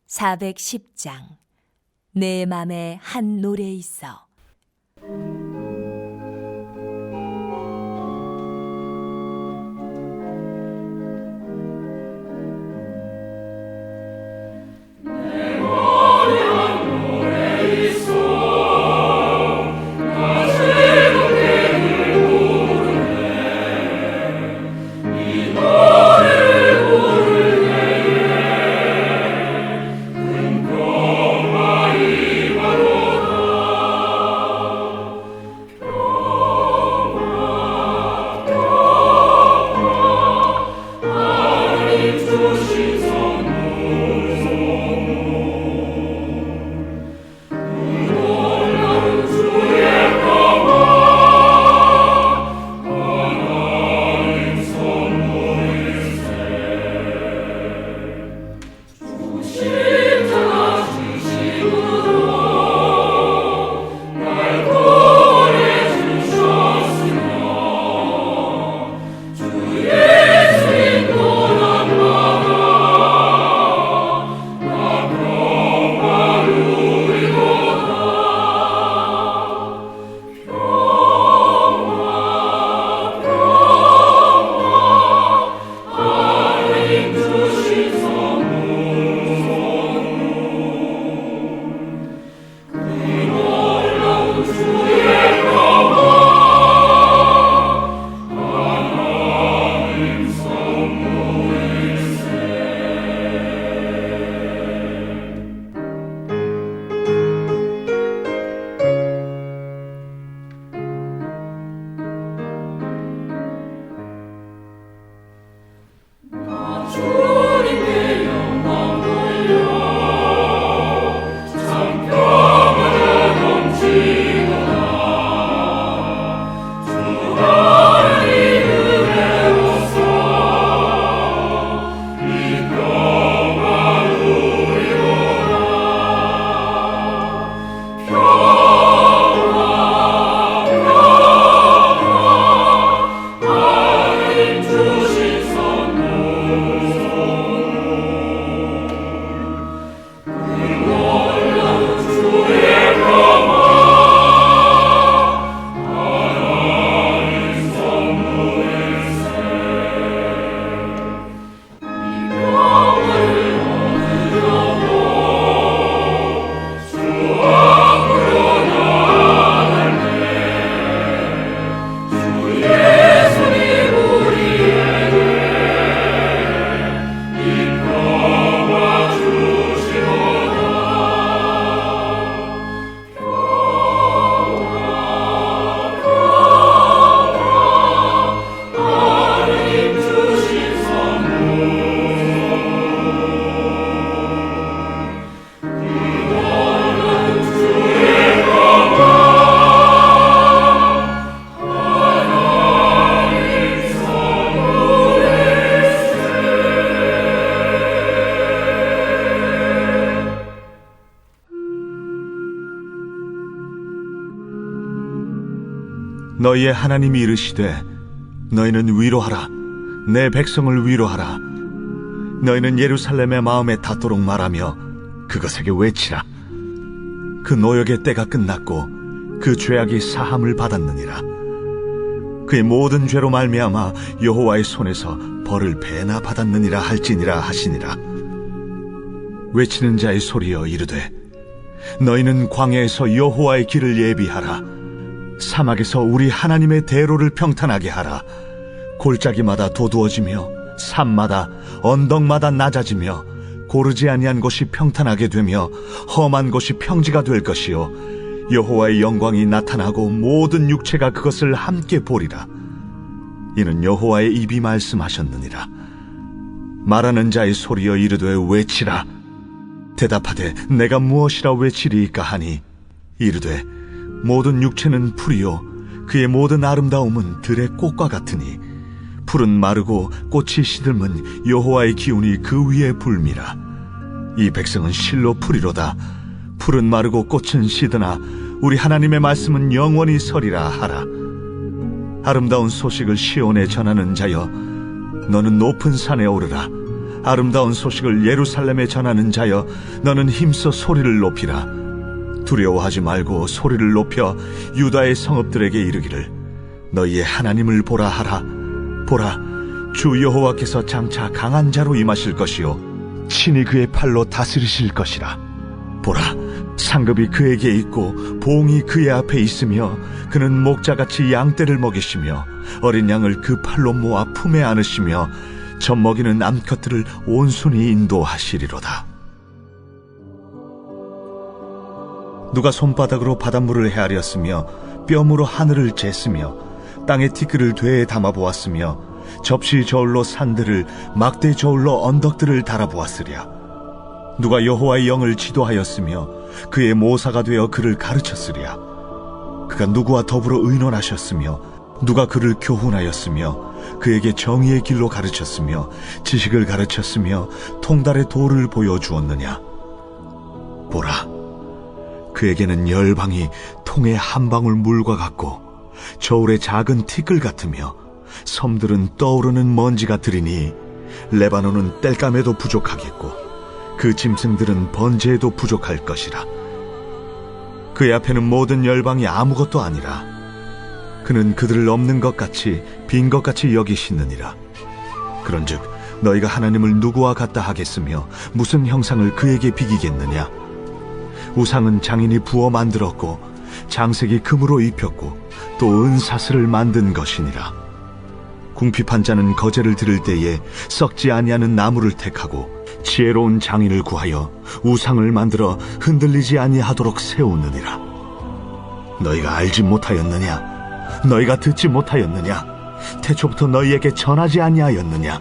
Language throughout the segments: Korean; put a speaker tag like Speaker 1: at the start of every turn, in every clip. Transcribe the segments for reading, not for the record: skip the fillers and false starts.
Speaker 1: 410장 내 맘에 한 노래 있어.
Speaker 2: 너희의 하나님이 이르시되 너희는 위로하라. 내 백성을 위로하라. 너희는 예루살렘의 마음에 닿도록 말하며 그것에게 외치라. 그 노역의 때가 끝났고 그 죄악이 사함을 받았느니라. 그의 모든 죄로 말미암아 여호와의 손에서 벌을 배나 받았느니라 할지니라 하시니라. 외치는 자의 소리여 이르되 너희는 광야에서 여호와의 길을 예비하라. 사막에서 우리 하나님의 대로를 평탄하게 하라. 골짜기마다 도두어지며 산마다 언덕마다 낮아지며 고르지 아니한 곳이 평탄하게 되며 험한 곳이 평지가 될 것이요 여호와의 영광이 나타나고 모든 육체가 그것을 함께 보리라. 이는 여호와의 입이 말씀하셨느니라. 말하는 자의 소리여 이르되 외치라. 대답하되 내가 무엇이라 외치리이까 하니 이르되 모든 육체는 풀이요 그의 모든 아름다움은 들의 꽃과 같으니 풀은 마르고 꽃이 시들면 여호와의 기운이 그 위에 불미라. 이 백성은 실로 풀이로다. 풀은 마르고 꽃은 시드나 우리 하나님의 말씀은 영원히 서리라 하라. 아름다운 소식을 시온에 전하는 자여 너는 높은 산에 오르라. 아름다운 소식을 예루살렘에 전하는 자여, 너는 힘써 소리를 높이라. 두려워하지 말고 소리를 높여 유다의 성읍들에게 이르기를, 너희의 하나님을 보라 하라. 보라, 주 여호와께서 장차 강한 자로 임하실 것이요 친히 그의 팔로 다스리실 것이라. 보라, 상급이 그에게 있고 봉이 그의 앞에 있으며 그는 목자같이 양떼를 먹이시며 어린 양을 그 팔로 모아 품에 안으시며 젖 먹이는 암컷들을 온순히 인도하시리로다. 누가 손바닥으로 바닷물을 헤아렸으며 뼘으로 하늘을 쟀으며 땅의 티끌을 되에 담아보았으며 접시 저울로 산들을 막대 저울로 언덕들을 달아보았으랴. 누가 여호와의 영을 지도하였으며 그의 모사가 되어 그를 가르쳤으랴. 그가 누구와 더불어 의논하셨으며 누가 그를 교훈하였으며 그에게 정의의 길로 가르쳤으며 지식을 가르쳤으며 통달의 도를 보여주었느냐. 보라, 그에게는 열방이 통의 한 방울 물과 같고 저울의 작은 티끌 같으며 섬들은 떠오르는 먼지 같으리니 레바논은 땔감에도 부족하겠고 그 짐승들은 번제에도 부족할 것이라. 그의 앞에는 모든 열방이 아무것도 아니라 그는 그들을 없는 것 같이 빈 것 같이 여기시느니라. 그런즉 너희가 하나님을 누구와 같다 하겠으며 무슨 형상을 그에게 비기겠느냐. 우상은 장인이 부어 만들었고 장색이 금으로 입혔고 또 은사슬을 만든 것이니라. 궁핍한 자는 거제를 들을 때에 썩지 아니하는 나무를 택하고 지혜로운 장인을 구하여 우상을 만들어 흔들리지 아니하도록 세우느니라. 너희가 알지 못하였느냐? 너희가 듣지 못하였느냐? 태초부터 너희에게 전하지 아니하였느냐?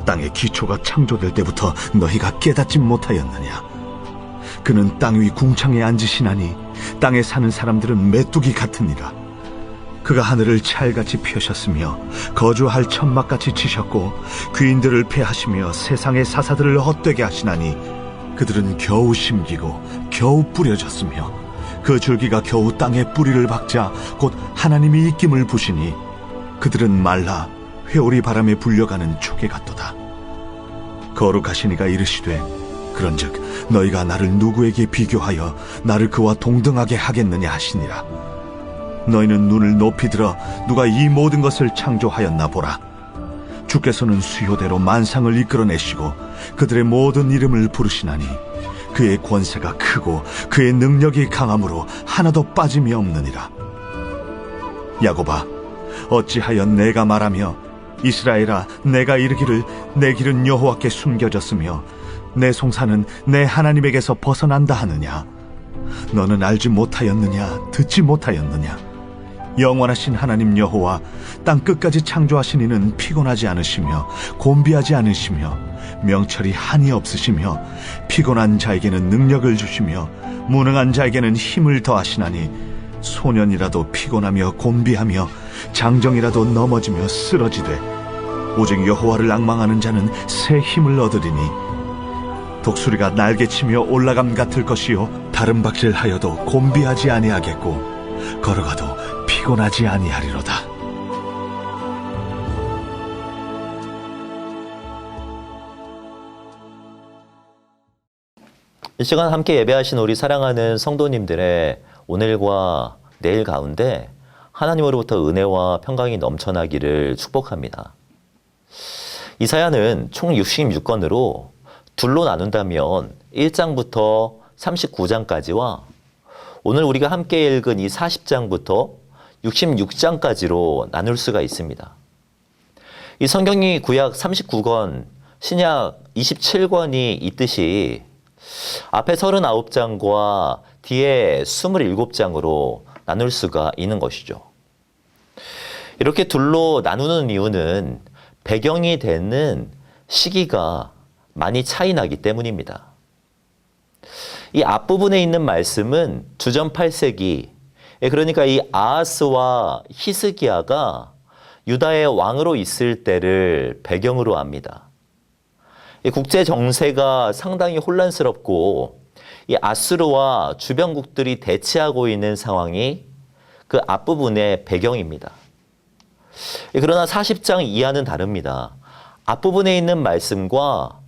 Speaker 2: 땅의 기초가 창조될 때부터 너희가 깨닫지 못하였느냐? 그는 땅 위 궁창에 앉으시나니 땅에 사는 사람들은 메뚜기 같으니라. 그가 하늘을 찰같이 펴셨으며 거주할 천막같이 치셨고 귀인들을 패하시며 세상의 사사들을 헛되게 하시나니 그들은 겨우 심기고 겨우 뿌려졌으며 그 줄기가 겨우 땅에 뿌리를 박자 곧 하나님이 입김을 부시니 그들은 말라 회오리 바람에 불려가는 초계 같도다. 거룩하신 이가 이르시되 그런즉 너희가 나를 누구에게 비교하여 나를 그와 동등하게 하겠느냐 하시니라. 너희는 눈을 높이 들어 누가 이 모든 것을 창조하였나 보라. 주께서는 수요대로 만상을 이끌어내시고 그들의 모든 이름을 부르시나니 그의 권세가 크고 그의 능력이 강함으로 하나도 빠짐이 없느니라. 야곱아, 어찌하여 내가 말하며 이스라엘아, 내가 이르기를 내 길은 여호와께 숨겨졌으며 내 송사는 내 하나님에게서 벗어난다 하느냐. 너는 알지 못하였느냐? 듣지 못하였느냐? 영원하신 하나님 여호와 땅 끝까지 창조하신 이는 피곤하지 않으시며 곤비하지 않으시며 명철이 한이 없으시며 피곤한 자에게는 능력을 주시며 무능한 자에게는 힘을 더하시나니 소년이라도 피곤하며 곤비하며 장정이라도 넘어지며 쓰러지되 오직 여호와를 앙망하는 자는 새 힘을 얻으리니 독수리가 날개치며 올라감 같을 것이요 다른 박질하여도 곤비하지 아니하겠고 걸어가도 피곤하지 아니하리로다.
Speaker 3: 이 시간 함께 예배하신 우리 사랑하는 성도님들의 오늘과 내일 가운데 하나님으로부터 은혜와 평강이 넘쳐나기를 축복합니다. 이 사연은 총 66권으로 둘로 나눈다면 1장부터 39장까지와 오늘 우리가 함께 읽은 이 40장부터 66장까지로 나눌 수가 있습니다. 이 성경이 구약 39권, 신약 27권이 있듯이 앞에 39장과 뒤에 27장으로 나눌 수가 있는 것이죠. 이렇게 둘로 나누는 이유는 배경이 되는 시기가 많이 차이 나기 때문입니다. 이 앞부분에 있는 말씀은 주전 8세기, 그러니까 이 아하스와 히스기야가 유다의 왕으로 있을 때를 배경으로 합니다. 이 국제 정세가 상당히 혼란스럽고 이 아수르와 주변국들이 대치하고 있는 상황이 그 앞부분의 배경입니다. 그러나 40장 이하는 다릅니다. 앞부분에 있는 말씀과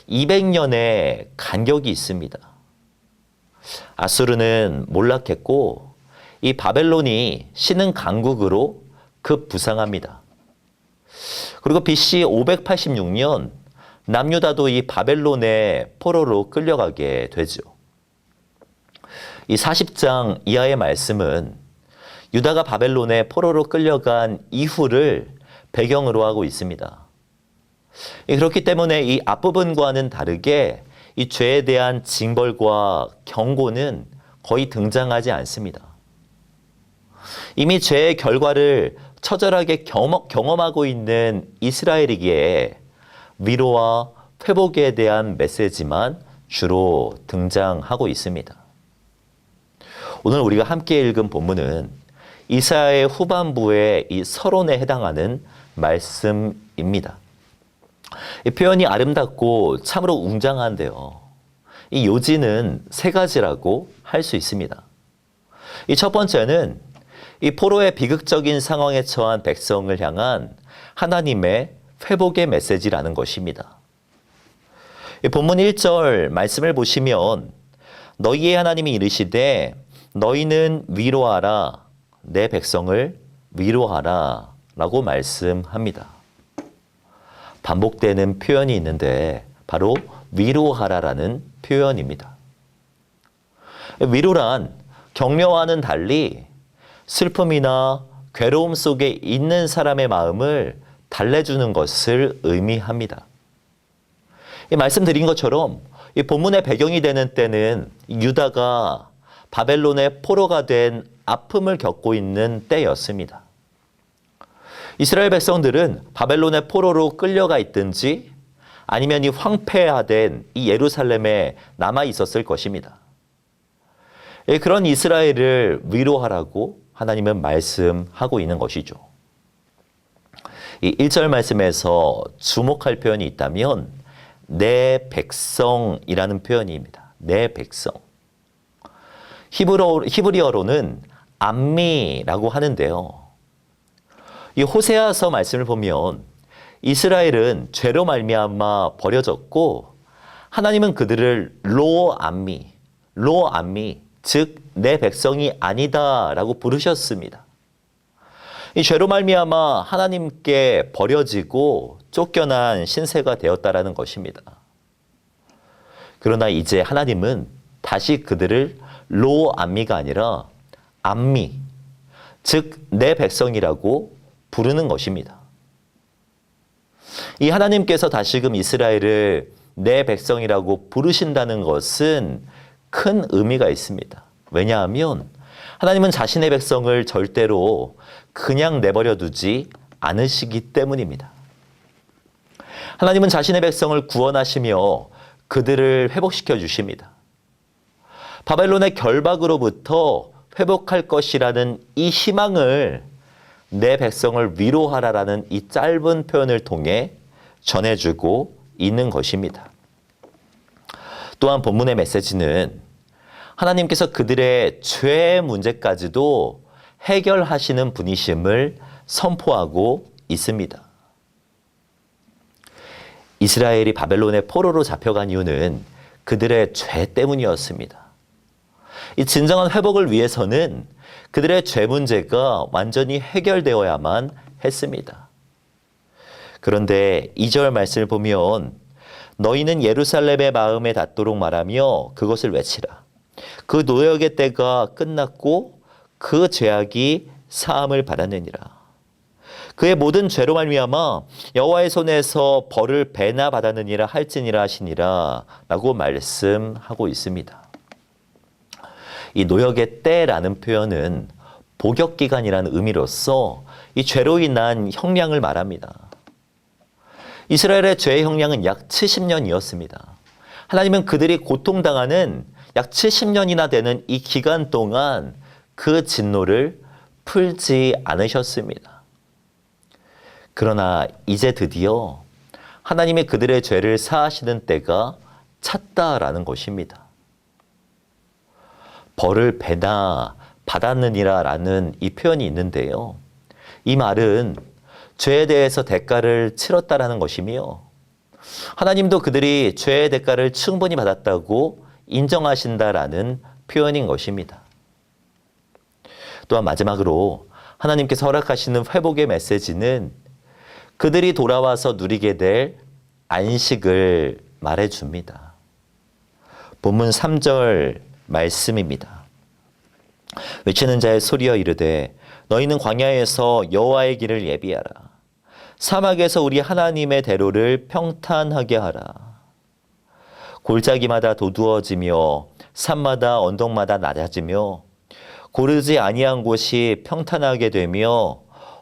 Speaker 3: 200년의 간격이 있습니다. 아수르는 몰락했고 이 바벨론이 신흥 강국으로 급부상합니다. 그리고 BC 586년 남유다도 이 바벨론의 포로로 끌려가게 되죠. 이 40장 이하의 말씀은 유다가 바벨론의 포로로 끌려간 이후를 배경으로 하고 있습니다. 그렇기 때문에 이 앞부분과는 다르게 이 죄에 대한 징벌과 경고는 거의 등장하지 않습니다. 이미 죄의 결과를 처절하게 경험하고 있는 이스라엘이기에 위로와 회복에 대한 메시지만 주로 등장하고 있습니다. 오늘 우리가 함께 읽은 본문은 이사야의 후반부의 이 서론에 해당하는 말씀입니다. 이 표현이 아름답고 참으로 웅장한데요. 이 요지는 세 가지라고 할 수 있습니다. 이 첫 번째는 이 포로의 비극적인 상황에 처한 백성을 향한 하나님의 회복의 메시지라는 것입니다. 이 본문 1절 말씀을 보시면 너희의 하나님이 이르시되 너희는 위로하라 내 백성을 위로하라 라고 말씀합니다. 반복되는 표현이 있는데 바로 위로하라라는 표현입니다. 위로란 격려와는 달리 슬픔이나 괴로움 속에 있는 사람의 마음을 달래주는 것을 의미합니다. 이 말씀드린 것처럼 이 본문의 배경이 되는 때는 유다가 바벨론의 포로가 된 아픔을 겪고 있는 때였습니다. 이스라엘 백성들은 바벨론의 포로로 끌려가 있든지 아니면 이 황폐화된 이 예루살렘에 남아 있었을 것입니다. 그런 이스라엘을 위로하라고 하나님은 말씀하고 있는 것이죠. 이 1절 말씀에서 주목할 표현이 있다면 내 백성이라는 표현입니다. 내 백성. 히브리어로는 암미라고 하는데요. 이 호세아서 말씀을 보면 이스라엘은 죄로 말미암아 버려졌고 하나님은 그들을 로암미, 즉 내 백성이 아니다라고 부르셨습니다. 이 죄로 말미암아 하나님께 버려지고 쫓겨난 신세가 되었다라는 것입니다. 그러나 이제 하나님은 다시 그들을 로암미가 아니라 암미, 즉 내 백성이라고 부르는 것입니다. 이 하나님께서 다시금 이스라엘을 내 백성이라고 부르신다는 것은 큰 의미가 있습니다. 왜냐하면 하나님은 자신의 백성을 절대로 그냥 내버려 두지 않으시기 때문입니다. 하나님은 자신의 백성을 구원하시며 그들을 회복시켜 주십니다. 바벨론의 결박으로부터 회복할 것이라는 이 희망을 내 백성을 위로하라라는 이 짧은 표현을 통해 전해주고 있는 것입니다. 또한 본문의 메시지는 하나님께서 그들의 죄의 문제까지도 해결하시는 분이심을 선포하고 있습니다. 이스라엘이 바벨론의 포로로 잡혀간 이유는 그들의 죄 때문이었습니다. 이 진정한 회복을 위해서는 그들의 죄 문제가 완전히 해결되어야만 했습니다. 그런데 2절 말씀을 보면 너희는 예루살렘의 마음에 닿도록 말하며 그것을 외치라. 그 노역의 때가 끝났고 그 죄악이 사함을 받았느니라. 그의 모든 죄로 말미암아 여호와의 손에서 벌을 배나 받았느니라 할지니라 하시니라 라고 말씀하고 있습니다. 이 노역의 때라는 표현은 복역기간이라는 의미로서 이 죄로 인한 형량을 말합니다. 이스라엘의 죄의 형량은 약 70년이었습니다. 하나님은 그들이 고통당하는 약 70년이나 되는 이 기간 동안 그 진노를 풀지 않으셨습니다. 그러나 이제 드디어 하나님이 그들의 죄를 사하시는 때가 찼다라는 것입니다. 벌을 배나 받았느니라 라는 이 표현이 있는데요. 이 말은 죄에 대해서 대가를 치렀다라는 것이며 하나님도 그들이 죄의 대가를 충분히 받았다고 인정하신다라는 표현인 것입니다. 또한 마지막으로 하나님께서 허락하시는 회복의 메시지는 그들이 돌아와서 누리게 될 안식을 말해줍니다. 본문 3절 말씀입니다. 외치는 자의 소리여 이르되 너희는 광야에서 여호와의 길을 예비하라. 사막에서 우리 하나님의 대로를 평탄하게 하라. 골짜기마다 도두어지며 산마다 언덕마다 낮아지며 고르지 아니한 곳이 평탄하게 되며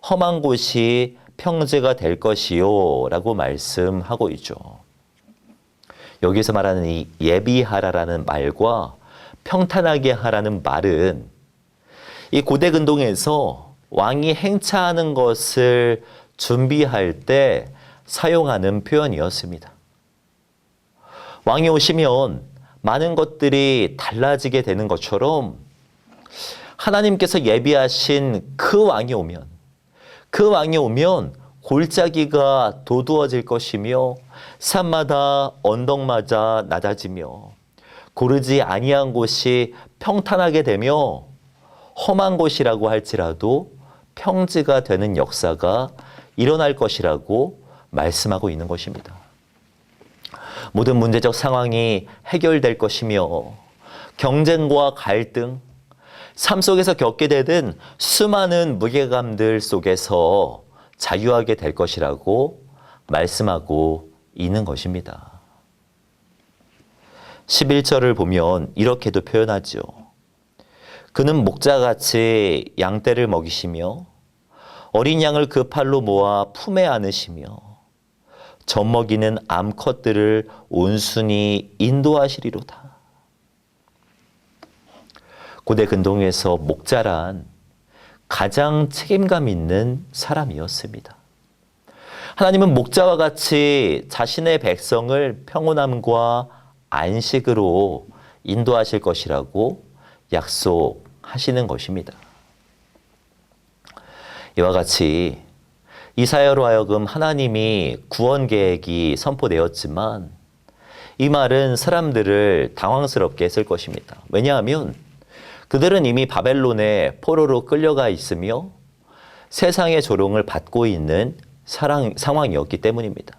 Speaker 3: 험한 곳이 평지가 될 것이요 라고 말씀하고 있죠. 여기서 말하는 이 예비하라라는 말과 평탄하게 하라는 말은 이 고대 근동에서 왕이 행차하는 것을 준비할 때 사용하는 표현이었습니다. 왕이 오시면 많은 것들이 달라지게 되는 것처럼 하나님께서 예비하신 그 왕이 오면 골짜기가 도두어질 것이며 산마다 언덕마다 낮아지며 고르지 아니한 곳이 평탄하게 되며 험한 곳이라고 할지라도 평지가 되는 역사가 일어날 것이라고 말씀하고 있는 것입니다. 모든 문제적 상황이 해결될 것이며 경쟁과 갈등, 삶 속에서 겪게 되는 수많은 무게감들 속에서 자유하게 될 것이라고 말씀하고 있는 것입니다. 11절을 보면 이렇게도 표현하죠. 그는 목자같이 양떼를 먹이시며 어린 양을 그 팔로 모아 품에 안으시며 젖먹이는 암컷들을 온순히 인도하시리로다. 고대 근동에서 목자란 가장 책임감 있는 사람이었습니다. 하나님은 목자와 같이 자신의 백성을 평온함과 안식으로 인도하실 것이라고 약속하시는 것입니다. 이와 같이 이사야로 하여금 하나님이 구원 계획이 선포되었지만 이 말은 사람들을 당황스럽게 했을 것입니다. 왜냐하면 그들은 이미 바벨론의 포로로 끌려가 있으며 세상의 조롱을 받고 있는 상황이었기 때문입니다.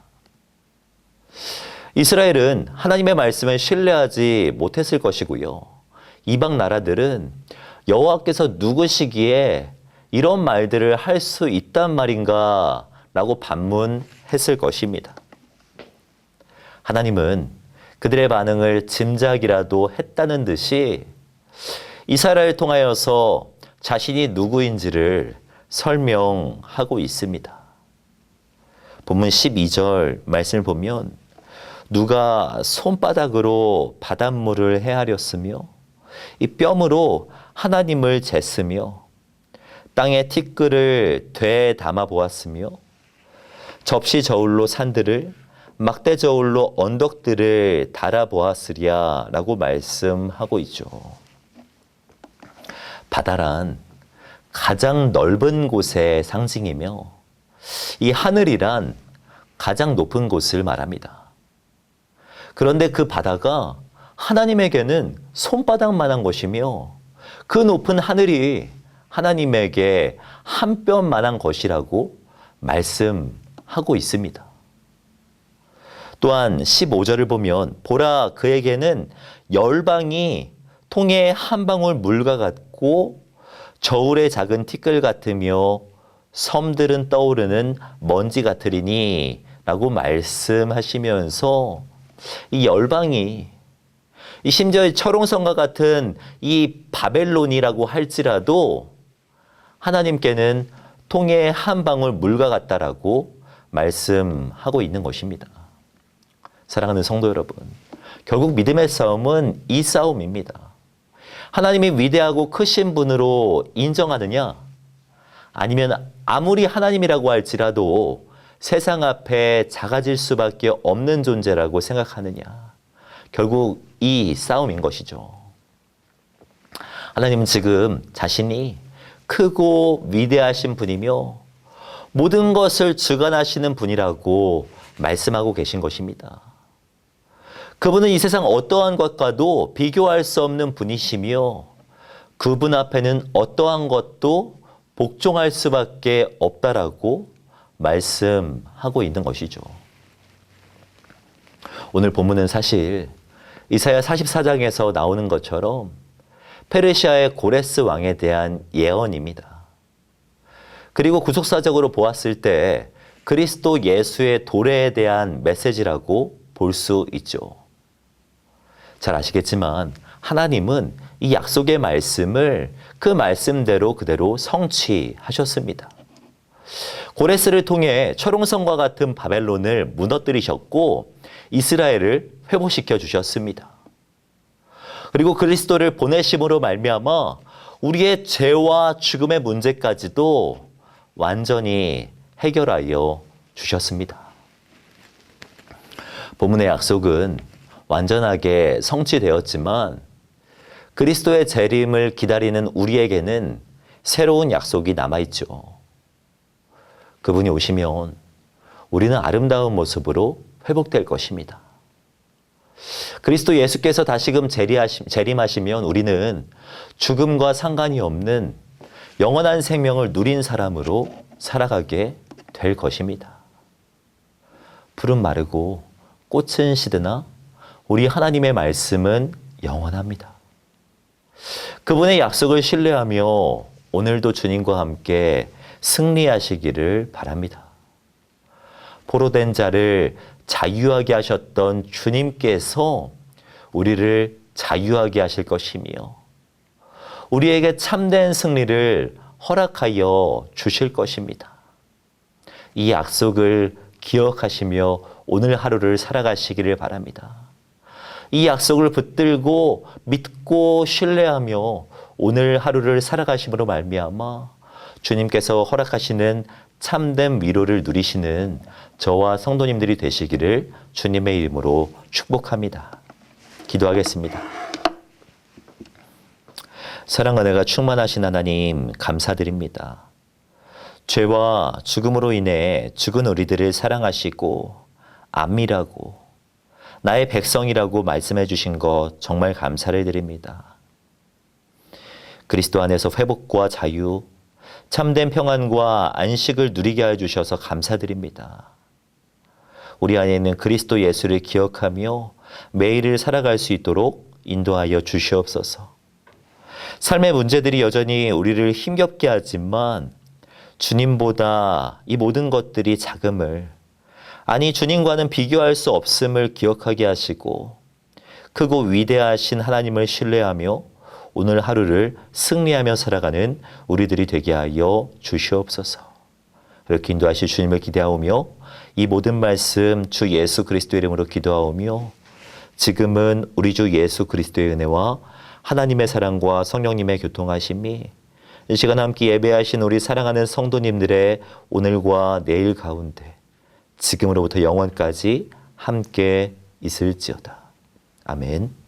Speaker 3: 이스라엘은 하나님의 말씀을 신뢰하지 못했을 것이고요. 이방 나라들은 여호와께서 누구시기에 이런 말들을 할 수 있단 말인가 라고 반문했을 것입니다. 하나님은 그들의 반응을 짐작이라도 했다는 듯이 이스라엘을 통하여서 자신이 누구인지를 설명하고 있습니다. 본문 12절 말씀을 보면 누가 손바닥으로 바닷물을 헤아렸으며 이 뼘으로 하나님을 쟀으며 땅에 티끌을 되에 담아 보았으며 접시 저울로 산들을 막대 저울로 언덕들을 달아 보았으랴 라고 말씀하고 있죠. 바다란 가장 넓은 곳의 상징이며 이 하늘이란 가장 높은 곳을 말합니다. 그런데 그 바다가 하나님에게는 손바닥만한 것이며 그 높은 하늘이 하나님에게 한 뼘만한 것이라고 말씀하고 있습니다. 또한 15절을 보면 보라 그에게는 열방이 통에 한 방울 물과 같고 저울의 작은 티끌 같으며 섬들은 떠오르는 먼지 같으리니 라고 말씀하시면서 이 열방이 이 심지어 철옹성과 같은 이 바벨론이라고 할지라도 하나님께는 통에 한 방울 물과 같다라고 말씀하고 있는 것입니다. 사랑하는 성도 여러분, 결국 믿음의 싸움은 이 싸움입니다. 하나님이 위대하고 크신 분으로 인정하느냐? 아니면 아무리 하나님이라고 할지라도 세상 앞에 작아질 수밖에 없는 존재라고 생각하느냐? 결국 이 싸움인 것이죠. 하나님은 지금 자신이 크고 위대하신 분이며 모든 것을 주관하시는 분이라고 말씀하고 계신 것입니다. 그분은 이 세상 어떠한 것과도 비교할 수 없는 분이시며 그분 앞에는 어떠한 것도 복종할 수밖에 없다라고 말씀하고 있는 것이죠. 오늘 본문은 사실 이사야 44장에서 나오는 것처럼 페르시아의 고레스 왕에 대한 예언입니다. 그리고 구속사적으로 보았을 때 그리스도 예수의 도래에 대한 메시지라고 볼 수 있죠. 잘 아시겠지만 하나님은 이 약속의 말씀을 그 말씀대로 그대로 성취하셨습니다. 고레스를 통해 철옹성과 같은 바벨론을 무너뜨리셨고 이스라엘을 회복시켜 주셨습니다. 그리고 그리스도를 보내심으로 말미암아 우리의 죄와 죽음의 문제까지도 완전히 해결하여 주셨습니다. 본문의 약속은 완전하게 성취되었지만 그리스도의 재림을 기다리는 우리에게는 새로운 약속이 남아있죠. 그분이 오시면 우리는 아름다운 모습으로 회복될 것입니다. 그리스도 예수께서 다시금 재림하시면 우리는 죽음과 상관이 없는 영원한 생명을 누린 사람으로 살아가게 될 것입니다. 풀은 마르고 꽃은 시드나 우리 하나님의 말씀은 영원합니다. 그분의 약속을 신뢰하며 오늘도 주님과 함께 승리하시기를 바랍니다. 포로된 자를 자유하게 하셨던 주님께서 우리를 자유하게 하실 것이며 우리에게 참된 승리를 허락하여 주실 것입니다. 이 약속을 기억하시며 오늘 하루를 살아가시기를 바랍니다. 이 약속을 붙들고 믿고 신뢰하며 오늘 하루를 살아가심으로 말미암아 주님께서 허락하시는 참된 위로를 누리시는 저와 성도님들이 되시기를 주님의 이름으로 축복합니다. 기도하겠습니다. 사랑 은혜가 충만하신 하나님 감사드립니다. 죄와 죽음으로 인해 죽은 우리들을 사랑하시고 안미라고 나의 백성이라고 말씀해 주신 것 정말 감사를 드립니다. 그리스도 안에서 회복과 자유, 참된 평안과 안식을 누리게 해주셔서 감사드립니다. 우리 안에 있는 그리스도 예수를 기억하며 매일을 살아갈 수 있도록 인도하여 주시옵소서. 삶의 문제들이 여전히 우리를 힘겹게 하지만 주님보다 이 모든 것들이 작음을, 아니 주님과는 비교할 수 없음을 기억하게 하시고 크고 위대하신 하나님을 신뢰하며 오늘 하루를 승리하며 살아가는 우리들이 되게 하여 주시옵소서. 이렇게 인도하실 주님을 기대하오며 이 모든 말씀 주 예수 그리스도의 이름으로 기도하오며 지금은 우리 주 예수 그리스도의 은혜와 하나님의 사랑과 성령님의 교통하심이 이 시간 함께 예배하신 우리 사랑하는 성도님들의 오늘과 내일 가운데 지금으로부터 영원까지 함께 있을지어다. 아멘.